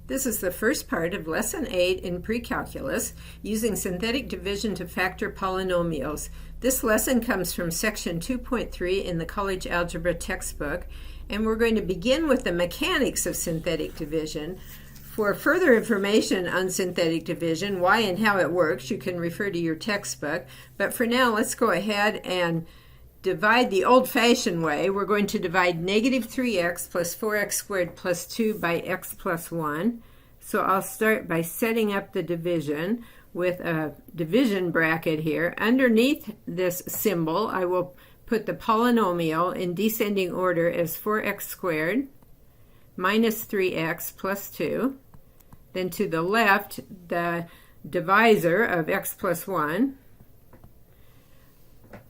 This is the first part of Lesson 8 in Precalculus, using synthetic division to factor polynomials. This lesson comes from section 2.3 in the college algebra textbook, and we're going to begin with the mechanics of synthetic division. For further information on synthetic division, why and how it works, you can refer to your textbook. But for now, let's go ahead and divide the old-fashioned way. We're going to divide negative 3x plus 4x squared plus 2 by x plus 1. So I'll start by setting up the division with a division bracket here. Underneath this symbol, I will put the polynomial in descending order as 4x squared minus 3x plus 2. Then to the left, the divisor of x plus 1.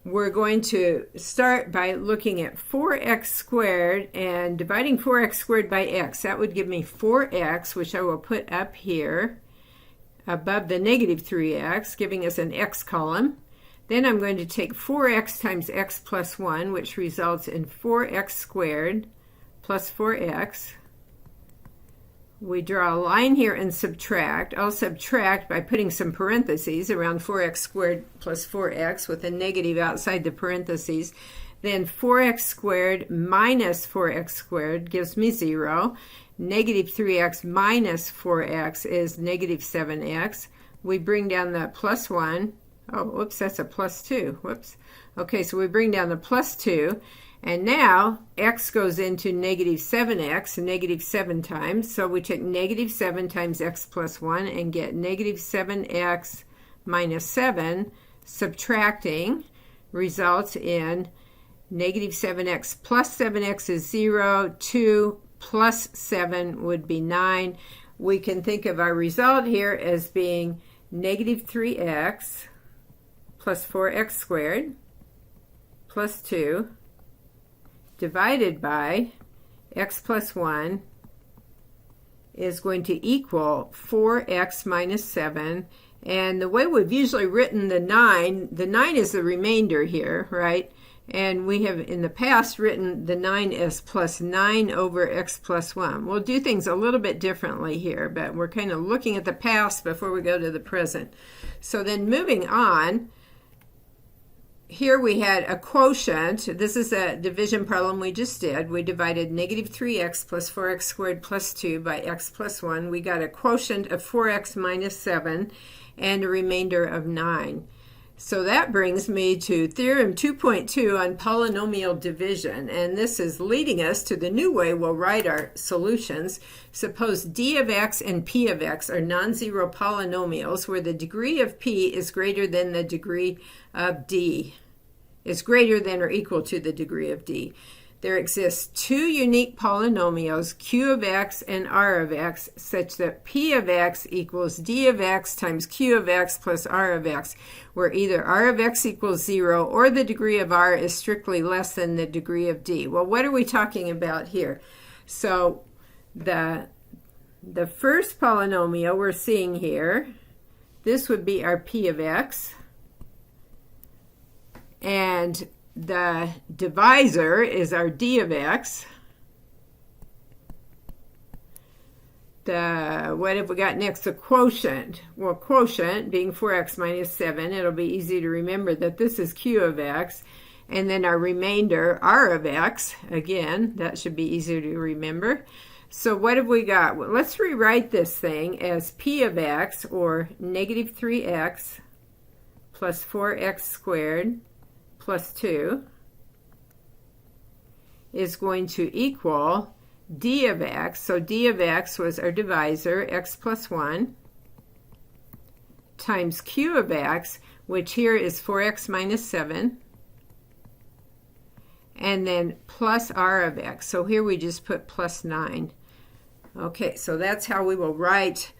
We're going to start by looking at 4x squared and dividing 4x squared by x. That would give me 4x, which I will put up here above the negative 3x, giving us an x column. Then I'm going to take 4x times x plus 1, which results in 4x squared plus 4x. We draw a line here and subtract. I'll subtract by putting some parentheses around 4x squared plus 4x with a negative outside the parentheses. Then 4x squared minus 4x squared gives me 0. Negative 3x minus 4x is negative 7x. We bring down the plus 1. Oh, whoops, that's a plus 2. Whoops. Okay, so we bring down the plus 2. And now x goes into negative 7x, negative 7 times. So we take negative 7 times x plus 1 and get negative 7x minus 7. Subtracting results in negative 7x plus 7x is 0. 2 plus 7 would be 9. We can think of our result here as being negative 3x plus 4x squared plus 2 divided by x plus 1 is going to equal 4x minus 7. And the way we've usually written the 9 is the remainder here, right? And we have in the past written the 9 as plus 9 over x plus 1. We'll do things a little bit differently here, but we're kind of looking at the past before we go to the present. So then moving on, here we had a quotient. This is a division problem we just did. We divided negative 3x plus 4x squared plus 2 by x plus 1. We got a quotient of 4x minus 7 and a remainder of 9. So that brings me to Theorem 2.2 on polynomial division. And this is leading us to the new way we'll write our solutions. Suppose d of x and p of x are non-zero polynomials where the degree of p is greater than the degree of d, is greater than or equal to the degree of d. There exist two unique polynomials, q of x and r of x, such that p of x equals d of x times q of x plus r of x, where either r of x equals 0 or the degree of r is strictly less than the degree of d. Well, what are we talking about here? So the first polynomial we're seeing here, this would be our p of x, and the divisor is our d of x. What have we got next? The quotient. Well, quotient being 4x minus 7, it'll be easy to remember that this is q of x. And then our remainder, r of x. Again, that should be easier to remember. So what have we got? Well, let's rewrite this thing as p of x, or negative 3x plus 4x squared plus 2 is going to equal d of x. So d of x was our divisor, x plus 1, times q of x, which here is 4x minus 7, and then plus r of x. So here we just put plus 9. Okay, so that's how we will write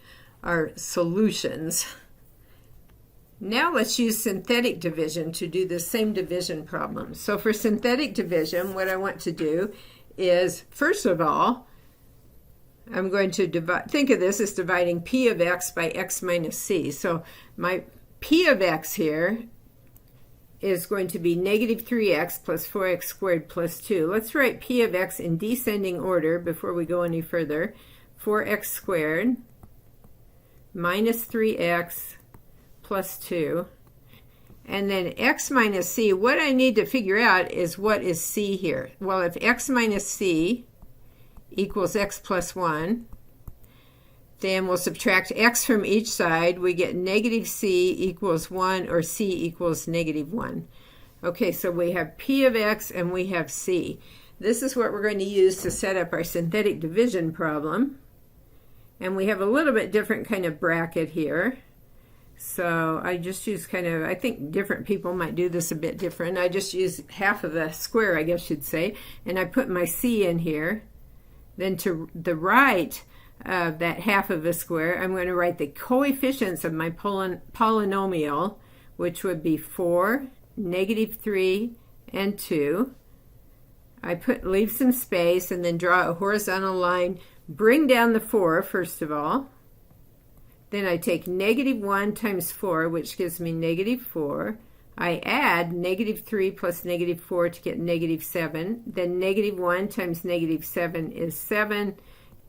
our solutions. Now let's use synthetic division to do the same division problem. So for synthetic division, what I want to do is, first of all, I'm going to think of this as dividing p of x by x minus c. So my p of x here is going to be negative 3x plus 4x squared plus 2. Let's write p of x in descending order before we go any further. 4x squared minus 3x plus 2. And then x minus c, what I need to figure out is what is c here. Well, if x minus c equals x plus 1, then we'll subtract x from each side. We get negative c equals 1, or c equals negative 1. Okay, so we have p of x and we have c. This is what we're going to use to set up our synthetic division problem. And we have a little bit different kind of bracket here. So I just use kind of, I think different people might do this a bit different. I just use half of a square, I guess you'd say, and I put my c in here. Then to the right of that half of a square, I'm going to write the coefficients of my polynomial, which would be 4, negative 3, and 2. I leave some space and then draw a horizontal line, bring down the 4 first of all. Then I take negative 1 times 4, which gives me negative 4. I add negative 3 plus negative 4 to get negative 7. Then negative 1 times negative 7 is 7.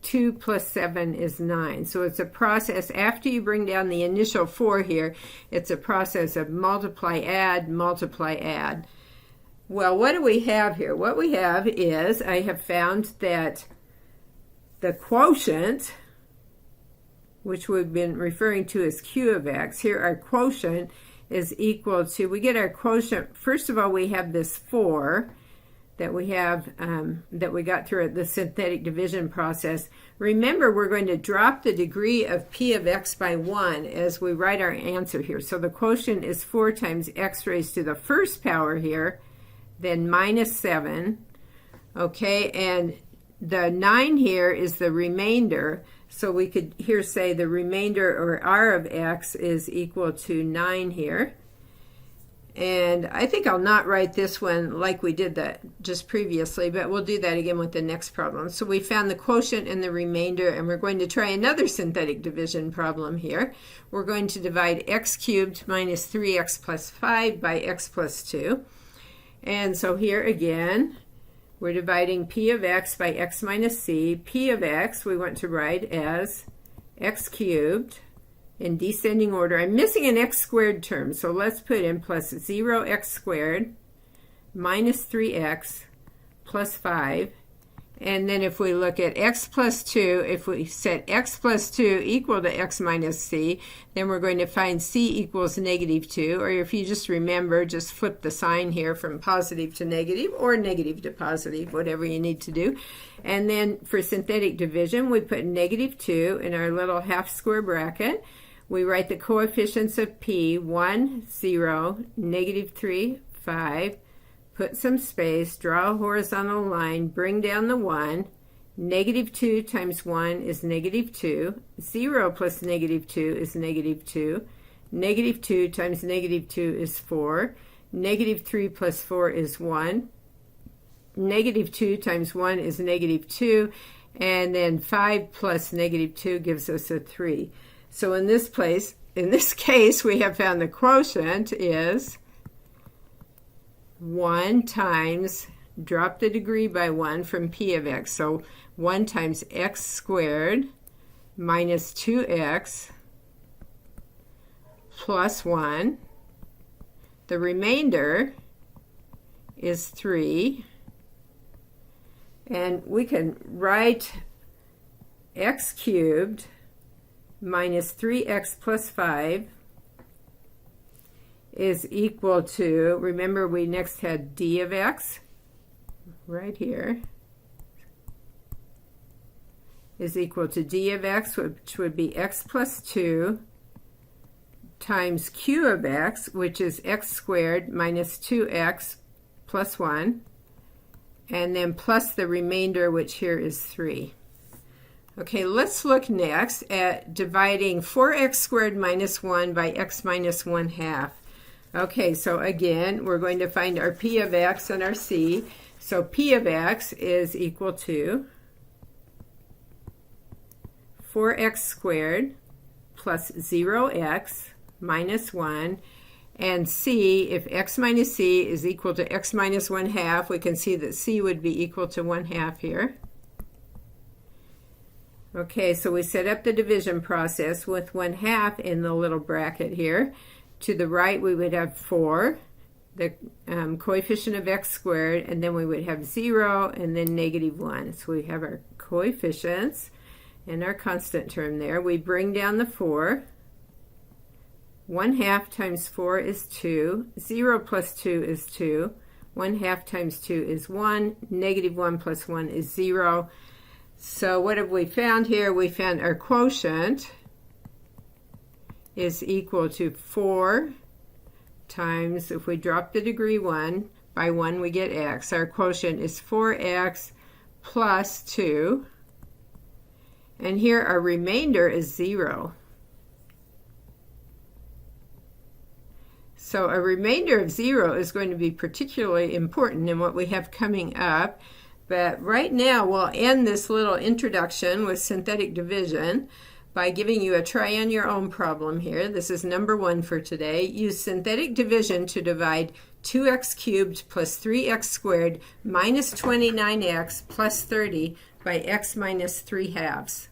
2 plus 7 is 9. So it's a process, after you bring down the initial 4 here, it's a process of multiply, add, multiply, add. Well, what do we have here? What we have is, I have found that the quotient, which we've been referring to as q of x, here our quotient is equal to, we get our quotient, first of all we have this 4 that we have, that we got through the synthetic division process. Remember, we're going to drop the degree of p of x by 1 as we write our answer here. So the quotient is 4 times x raised to the first power here, then minus 7. Okay, and the 9 here is the remainder. So we could here say the remainder, or r of x, is equal to 9 here. And I think I'll not write this one like we did that just previously, but we'll do that again with the next problem. So we found the quotient and the remainder, and we're going to try another synthetic division problem here. We're going to divide x cubed minus 3x plus 5 by x plus 2. And so here again, we're dividing p of x by x minus c. P of x we want to write as x cubed in descending order. I'm missing an x squared term, so let's put in plus 0x squared minus 3x plus 5. And then if we look at x plus 2, if we set x plus 2 equal to x minus c, then we're going to find c equals negative 2. Or if you just remember, just flip the sign here from positive to negative, or negative to positive, whatever you need to do. And then for synthetic division, we put negative 2 in our little half square bracket. We write the coefficients of p, 1, 0, negative 3, 5. Put some space, draw a horizontal line, bring down the 1. Negative 2 times 1 is negative 2. 0 plus negative 2 is negative 2. Negative 2 times negative 2 is 4. Negative 3 plus 4 is 1. Negative 2 times 1 is negative 2. And then 5 plus negative 2 gives us a 3. So in this case, we have found the quotient is 1 times, drop the degree by 1 from p of x. So 1 times x squared minus 2x plus 1. The remainder is 3. And we can write x cubed minus 3x plus 5 is equal to, remember we next had d of x, right here, is equal to d of x, which would be x plus 2 times q of x, which is x squared minus 2x plus 1, and then plus the remainder, which here is 3. Okay, let's look next at dividing 4x squared minus 1 by x minus 1/2. Okay, so again, we're going to find our p of x and our c. So p of x is equal to 4x squared plus 0x minus 1. And c, if x minus c is equal to x minus 1/2, we can see that c would be equal to 1/2 here. Okay, so we set up the division process with 1/2 in the little bracket here. To the right we would have 4, the coefficient of x squared, and then we would have 0 and then -1. So we have our coefficients and our constant term there. We bring down the 4. 1/2 times 4 is 2. 0 plus 2 is 2. 1/2 times 2 is 1. -1 plus 1 is 0. So what have we found here? We found our quotient is equal to 4 times, if we drop the degree 1 by 1, we get x. Our quotient is 4x plus 2. And here our remainder is 0. So a remainder of 0 is going to be particularly important in what we have coming up. But right now we'll end this little introduction with synthetic division by giving you a try on your own problem here. This is number 1 for today. Use synthetic division to divide 2x cubed plus 3x squared minus 29x plus 30 by x minus 3/2.